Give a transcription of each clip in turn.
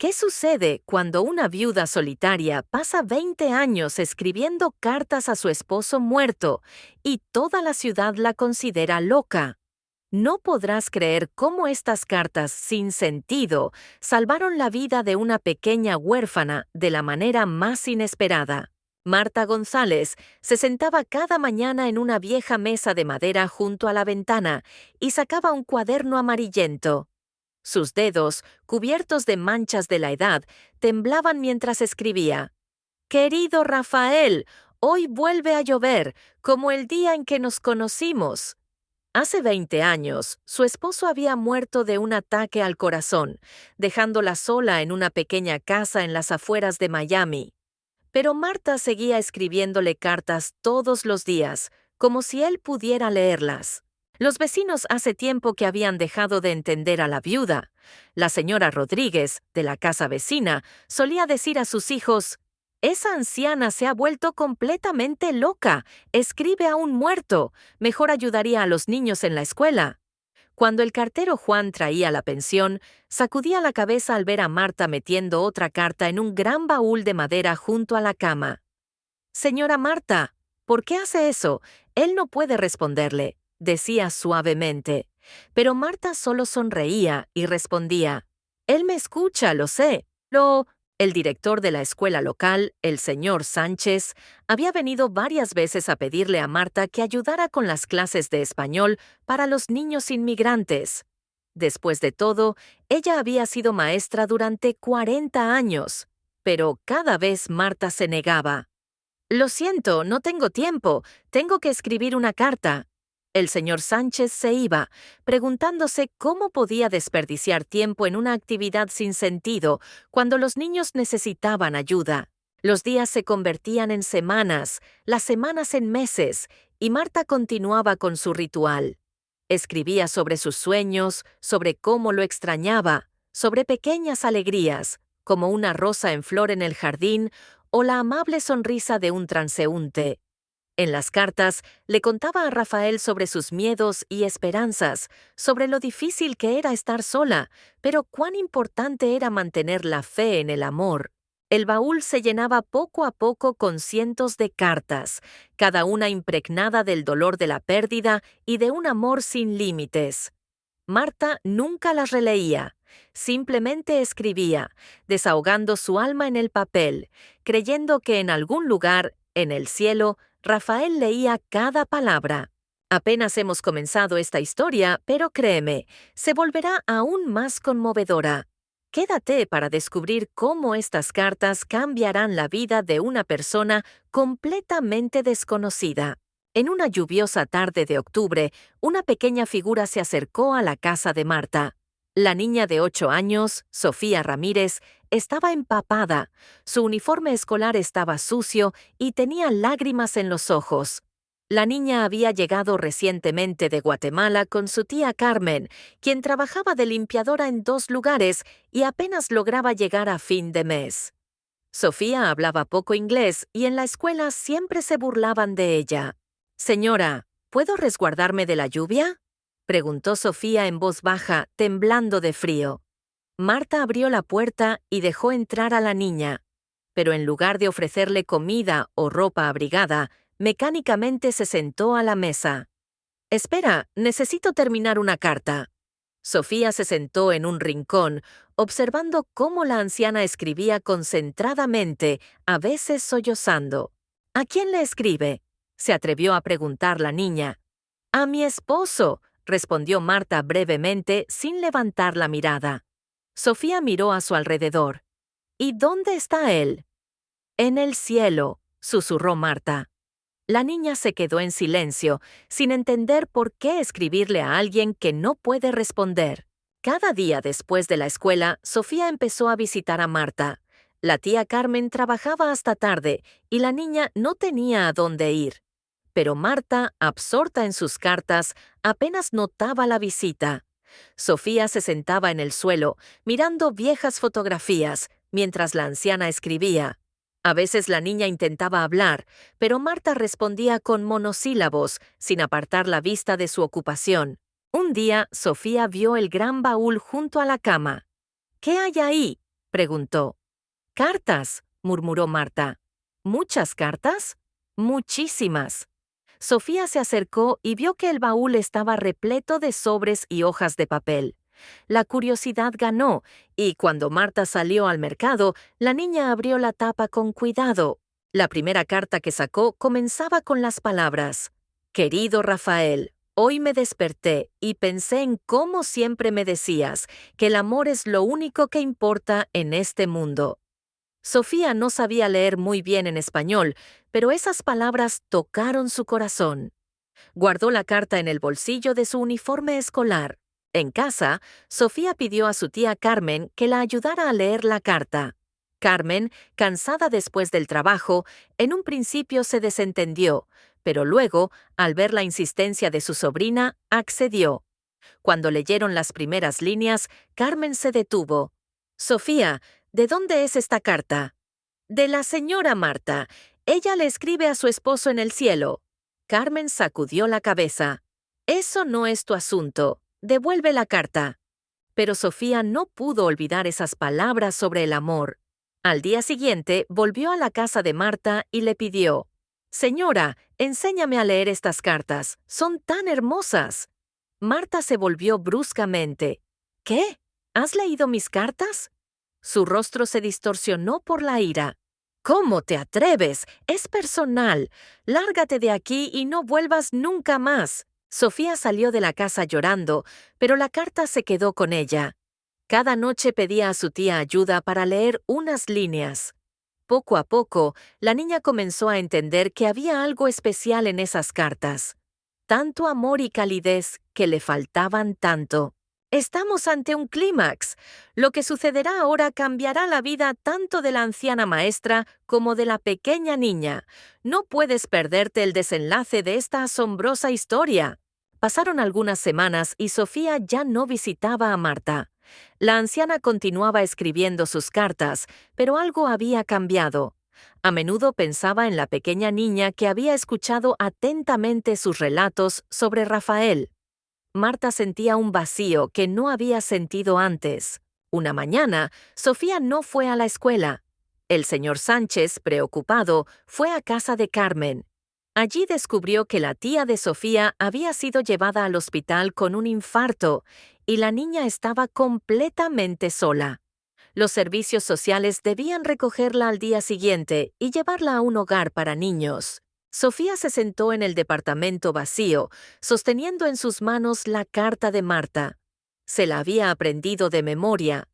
¿Qué sucede cuando una viuda solitaria pasa 20 años escribiendo cartas a su esposo muerto y toda la ciudad la considera loca? No podrás creer cómo estas cartas sin sentido salvaron la vida de una pequeña huérfana de la manera más inesperada. Marta González se sentaba cada mañana en una vieja mesa de madera junto a la ventana y sacaba un cuaderno amarillento. Sus dedos, cubiertos de manchas de la edad, temblaban mientras escribía. «Querido Rafael, hoy vuelve a llover, como el día en que nos conocimos». Hace 20 años, su esposo había muerto de un ataque al corazón, dejándola sola en una pequeña casa en las afueras de Miami. Pero Marta seguía escribiéndole cartas todos los días, como si él pudiera leerlas. Los vecinos hace tiempo que habían dejado de entender a la viuda. La señora Rodríguez, de la casa vecina, solía decir a sus hijos: «Esa anciana se ha vuelto completamente loca, escribe a un muerto, mejor ayudaría a los niños en la escuela». Cuando el cartero Juan traía la pensión, sacudía la cabeza al ver a Marta metiendo otra carta en un gran baúl de madera junto a la cama. «Señora Marta, ¿por qué hace eso? Él no puede responderle», decía suavemente. Pero Marta solo sonreía y respondía: «Él me escucha, lo sé. El director de la escuela local, el señor Sánchez, había venido varias veces a pedirle a Marta que ayudara con las clases de español para los niños inmigrantes. Después de todo, ella había sido maestra durante 40 años, pero cada vez Marta se negaba. «Lo siento, no tengo tiempo, tengo que escribir una carta». El señor Sánchez se iba, preguntándose cómo podía desperdiciar tiempo en una actividad sin sentido cuando los niños necesitaban ayuda. Los días se convertían en semanas, las semanas en meses, y Marta continuaba con su ritual. Escribía sobre sus sueños, sobre cómo lo extrañaba, sobre pequeñas alegrías, como una rosa en flor en el jardín o la amable sonrisa de un transeúnte. En las cartas le contaba a Rafael sobre sus miedos y esperanzas, sobre lo difícil que era estar sola, pero cuán importante era mantener la fe en el amor. El baúl se llenaba poco a poco con cientos de cartas, cada una impregnada del dolor de la pérdida y de un amor sin límites. Marta nunca las releía, simplemente escribía, desahogando su alma en el papel, creyendo que en algún lugar, en el cielo, Rafael leía cada palabra. Apenas hemos comenzado esta historia, pero créeme, se volverá aún más conmovedora. Quédate para descubrir cómo estas cartas cambiarán la vida de una persona completamente desconocida. En una lluviosa tarde de octubre, una pequeña figura se acercó a la casa de Marta. La niña de 8 años, Sofía Ramírez, estaba empapada, su uniforme escolar estaba sucio y tenía lágrimas en los ojos. La niña había llegado recientemente de Guatemala con su tía Carmen, quien trabajaba de limpiadora en 2 lugares y apenas lograba llegar a fin de mes. Sofía hablaba poco inglés y en la escuela siempre se burlaban de ella. «Señora, ¿puedo resguardarme de la lluvia?», preguntó Sofía en voz baja, temblando de frío. Marta abrió la puerta y dejó entrar a la niña, pero en lugar de ofrecerle comida o ropa abrigada, mecánicamente se sentó a la mesa. «Espera, necesito terminar una carta». Sofía se sentó en un rincón, observando cómo la anciana escribía concentradamente, a veces sollozando. «¿A quién le escribe?», se atrevió a preguntar la niña. «A mi esposo», respondió Marta brevemente, sin levantar la mirada. Sofía miró a su alrededor. «¿Y dónde está él?». «En el cielo», susurró Marta. La niña se quedó en silencio, sin entender por qué escribirle a alguien que no puede responder. Cada día después de la escuela, Sofía empezó a visitar a Marta. La tía Carmen trabajaba hasta tarde y la niña no tenía a dónde ir. Pero Marta, absorta en sus cartas, apenas notaba la visita. Sofía se sentaba en el suelo, mirando viejas fotografías, mientras la anciana escribía. A veces la niña intentaba hablar, pero Marta respondía con monosílabos, sin apartar la vista de su ocupación. Un día, Sofía vio el gran baúl junto a la cama. «¿Qué hay ahí?», preguntó. «Cartas», murmuró Marta. «¿Muchas cartas?» «Muchísimas». Sofía se acercó y vio que el baúl estaba repleto de sobres y hojas de papel. La curiosidad ganó, y cuando Marta salió al mercado, la niña abrió la tapa con cuidado. La primera carta que sacó comenzaba con las palabras: «Querido Rafael, hoy me desperté y pensé en cómo siempre me decías que el amor es lo único que importa en este mundo». Sofía no sabía leer muy bien en español, pero esas palabras tocaron su corazón. Guardó la carta en el bolsillo de su uniforme escolar. En casa, Sofía pidió a su tía Carmen que la ayudara a leer la carta. Carmen, cansada después del trabajo, en un principio se desentendió, pero luego, al ver la insistencia de su sobrina, accedió. Cuando leyeron las primeras líneas, Carmen se detuvo. «Sofía, ¿de dónde es esta carta?» «De la señora Marta. Ella le escribe a su esposo en el cielo». Carmen sacudió la cabeza. «Eso no es tu asunto. Devuelve la carta». Pero Sofía no pudo olvidar esas palabras sobre el amor. Al día siguiente volvió a la casa de Marta y le pidió: «Señora, enséñame a leer estas cartas. Son tan hermosas». Marta se volvió bruscamente. «¿Qué? ¿Has leído mis cartas?» Su rostro se distorsionó por la ira. «¿Cómo te atreves? Es personal. Lárgate de aquí y no vuelvas nunca más». Sofía salió de la casa llorando, pero la carta se quedó con ella. Cada noche pedía a su tía ayuda para leer unas líneas. Poco a poco, la niña comenzó a entender que había algo especial en esas cartas. Tanto amor y calidez que le faltaban tanto. Estamos ante un clímax. Lo que sucederá ahora cambiará la vida tanto de la anciana maestra como de la pequeña niña. No puedes perderte el desenlace de esta asombrosa historia. Pasaron algunas semanas y Sofía ya no visitaba a Marta. La anciana continuaba escribiendo sus cartas, pero algo había cambiado. A menudo pensaba en la pequeña niña que había escuchado atentamente sus relatos sobre Rafael. Marta sentía un vacío que no había sentido antes. Una mañana, Sofía no fue a la escuela. El señor Sánchez, preocupado, fue a casa de Carmen. Allí descubrió que la tía de Sofía había sido llevada al hospital con un infarto y la niña estaba completamente sola. Los servicios sociales debían recogerla al día siguiente y llevarla a un hogar para niños. Sofía se sentó en el departamento vacío, sosteniendo en sus manos la carta de Marta. Se la había aprendido de memoria.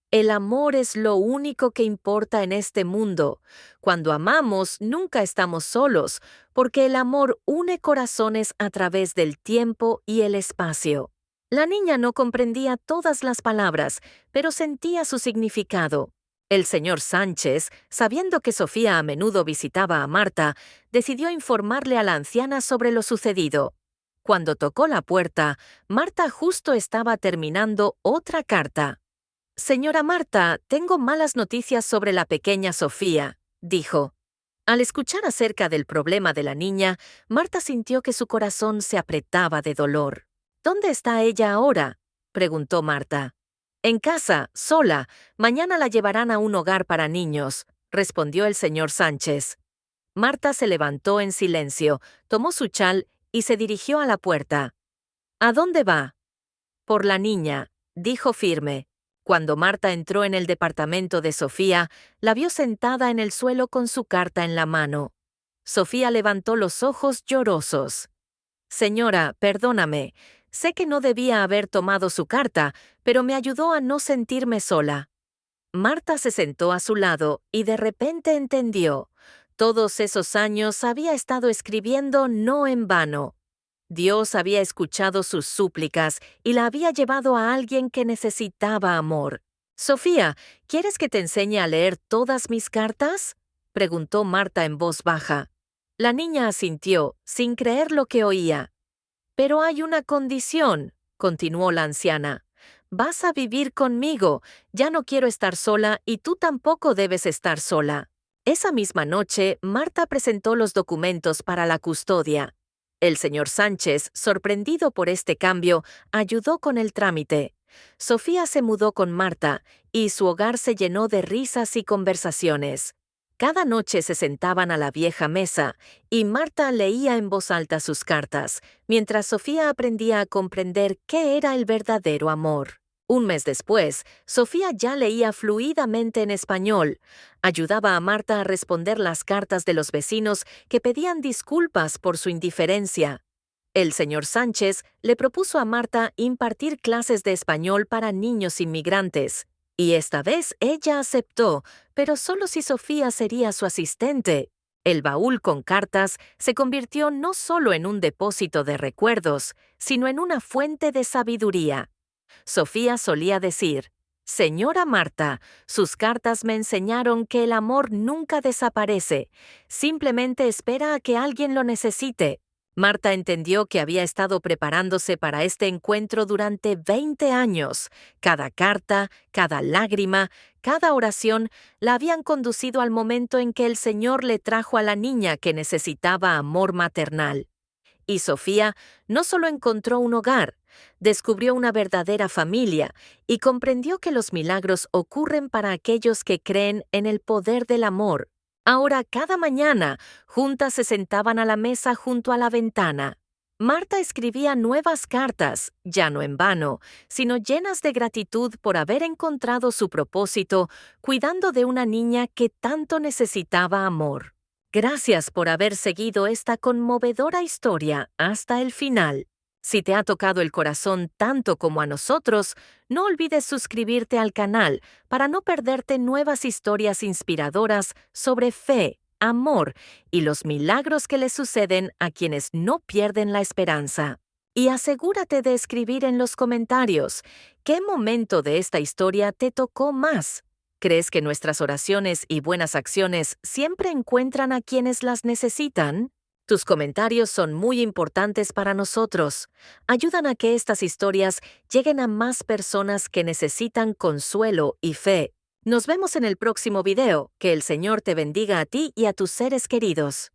El amor es lo único que importa en este mundo. Cuando amamos, nunca estamos solos, porque el amor une corazones a través del tiempo y el espacio. La niña no comprendía todas las palabras, pero sentía su significado. El señor Sánchez, sabiendo que Sofía a menudo visitaba a Marta, decidió informarle a la anciana sobre lo sucedido. Cuando tocó la puerta, Marta justo estaba terminando otra carta. «Señora Marta, tengo malas noticias sobre la pequeña Sofía», dijo. Al escuchar acerca del problema de la niña, Marta sintió que su corazón se apretaba de dolor. «¿Dónde está ella ahora?», preguntó Marta. «En casa, sola. Mañana la llevarán a un hogar para niños», respondió el señor Sánchez. Marta se levantó en silencio, tomó su chal y se dirigió a la puerta. «¿A dónde va?». «Por la niña», dijo firme. Cuando Marta entró en el departamento de Sofía, la vio sentada en el suelo con su carta en la mano. Sofía levantó los ojos llorosos. «Señora, perdóname. Sé que no debía haber tomado su carta, pero me ayudó a no sentirme sola». Marta se sentó a su lado y de repente entendió. Todos esos años había estado escribiendo no en vano. Dios había escuchado sus súplicas y la había llevado a alguien que necesitaba amor. «Sofía, ¿quieres que te enseñe a leer todas mis cartas?», preguntó Marta en voz baja. La niña asintió, sin creer lo que oía. «Pero hay una condición», continuó la anciana. «Vas a vivir conmigo. Ya no quiero estar sola y tú tampoco debes estar sola». Esa misma noche, Marta presentó los documentos para la custodia. El señor Sánchez, sorprendido por este cambio, ayudó con el trámite. Sofía se mudó con Marta y su hogar se llenó de risas y conversaciones. Cada noche se sentaban a la vieja mesa y Marta leía en voz alta sus cartas, mientras Sofía aprendía a comprender qué era el verdadero amor. Un mes después, Sofía ya leía fluidamente en español. Ayudaba a Marta a responder las cartas de los vecinos que pedían disculpas por su indiferencia. El señor Sánchez le propuso a Marta impartir clases de español para niños inmigrantes. Y esta vez ella aceptó, pero solo si Sofía sería su asistente. El baúl con cartas se convirtió no solo en un depósito de recuerdos, sino en una fuente de sabiduría. Sofía solía decir: «Señora Marta, sus cartas me enseñaron que el amor nunca desaparece, simplemente espera a que alguien lo necesite». Marta entendió que había estado preparándose para este encuentro durante 20 años. Cada carta, cada lágrima, cada oración la habían conducido al momento en que el Señor le trajo a la niña que necesitaba amor maternal. Y Sofía no solo encontró un hogar, descubrió una verdadera familia y comprendió que los milagros ocurren para aquellos que creen en el poder del amor. Ahora, cada mañana, juntas se sentaban a la mesa junto a la ventana. Marta escribía nuevas cartas, ya no en vano, sino llenas de gratitud por haber encontrado su propósito, cuidando de una niña que tanto necesitaba amor. Gracias por haber seguido esta conmovedora historia hasta el final. Si te ha tocado el corazón tanto como a nosotros, no olvides suscribirte al canal para no perderte nuevas historias inspiradoras sobre fe, amor y los milagros que le suceden a quienes no pierden la esperanza. Y asegúrate de escribir en los comentarios qué momento de esta historia te tocó más. ¿Crees que nuestras oraciones y buenas acciones siempre encuentran a quienes las necesitan? Tus comentarios son muy importantes para nosotros. Ayudan a que estas historias lleguen a más personas que necesitan consuelo y fe. Nos vemos en el próximo video. Que el Señor te bendiga a ti y a tus seres queridos.